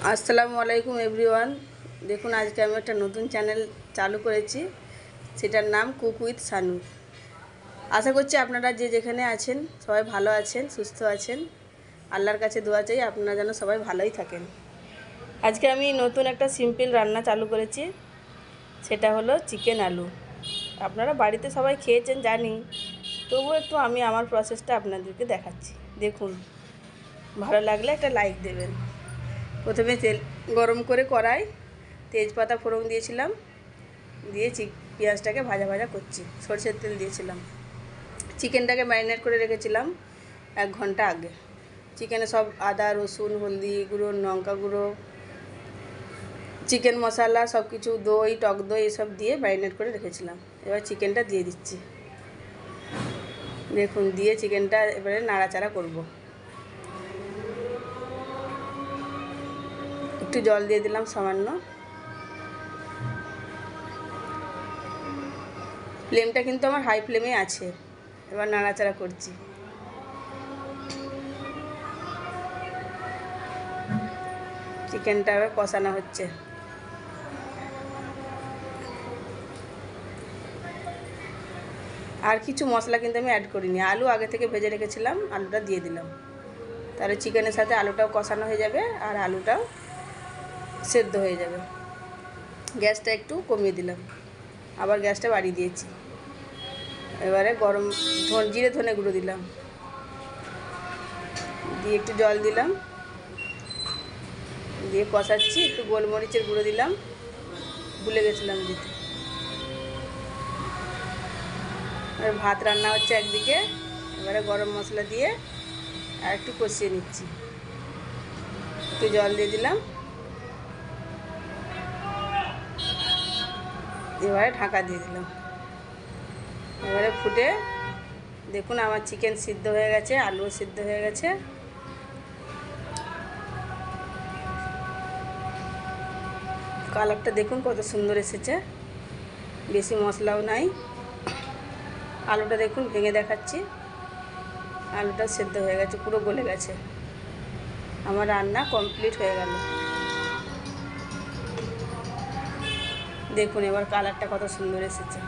আসসালামু আলাইকুম এভরিওয়ান। দেখুন আজকে আমি একটা নতুন চ্যানেল চালু করেছি, সেটার নাম কুক উইথ সানু। আশা করছি আপনারা যে যেখানে আছেন সবাই ভালো আছেন, সুস্থ আছেন। আল্লাহর কাছে দোয়া চাই আপনারা যেন সবাই ভালোই থাকেন। আজকে আমি নতুন একটা সিম্পল রান্না চালু করেছি, সেটা হলো চিকেন আলু। আপনারা বাড়িতে সবাই খেয়েছেন জানি, তবুও একটু আমি আমার প্রসেসটা আপনাদেরকে দেখাচ্ছি। দেখুন, ভালো লাগলে একটা লাইক দেবেন। প্রথমে তেল গরম করে কড়াই তেজপাতা ফোড়ন দিয়েছিলাম, দিয়ে পেঁয়াজটাকে ভাজা ভাজা করছি। সরষের তেল দিয়েছিলাম। চিকেনটাকে ম্যারিনেট করে রেখেছিলাম 1 ঘন্টা আগে। চিকেনে সব আদা রসুন হলদি গুঁড়ো লঙ্কা গুঁড়ো চিকেন মশলা সব কিছু দই টক দই এসব দিয়ে ম্যারিনেট করে রেখেছিলাম। এবার চিকেনটা দিয়ে দিচ্ছি। দেখুন, দিয়ে চিকেনটা এবারে নাড়াচাড়া করব। একটু জল দিয়ে দিলাম সামান্য। ফ্লেমটা কিন্তু আমার হাই ফ্লেমে আছে। এবার নাড়াচাড়া করছি। চিকেনটা এবার কষানো হচ্ছে। আর কিছু মশলা কিন্তু আমি অ্যাড করিনি। আলু আগে থেকে ভেজে রেখেছিলাম, আলুটা দিয়ে দিলাম। তাহলে চিকেনের সাথে আলুটাও কষানো হয়ে যাবে আর আলুটাও সেদ্ধ হয়ে যাবে। গ্যাসটা একটু কমিয়ে দিলাম, আবার গ্যাসটা বাড়িয়ে দিয়েছি। এবারে গরম জিরে ধনে গুঁড়ো দিলাম, দিয়ে একটু জল দিলাম, দিয়ে কষাচ্ছি। একটু গোলমরিচের গুঁড়ো দিলাম, ভুলে গেছিলাম দিতে। আর ভাত রান্না হচ্ছে একদিকে, এবারে গরম মশলা দিয়ে আর একটু কষিয়ে নিচ্ছি। একটু জল দিয়ে দিলাম, এবারে ঢাকা দিয়ে দিলাম। এবারে ফুটে দেখুন আমার চিকেন সিদ্ধ হয়ে গেছে, আলুও সিদ্ধ হয়ে গেছে। কালারটা দেখুন কত সুন্দর এসেছে, বেশি মশলাও নাই। আলুটা দেখুন ভেঙে দেখাচ্ছি, আলুটা সেদ্ধ হয়ে গেছে, পুরো গলে গেছে। আমার রান্না কমপ্লিট হয়ে গেল। দেখুন এবার কালারটা কত সুন্দর এসেছে।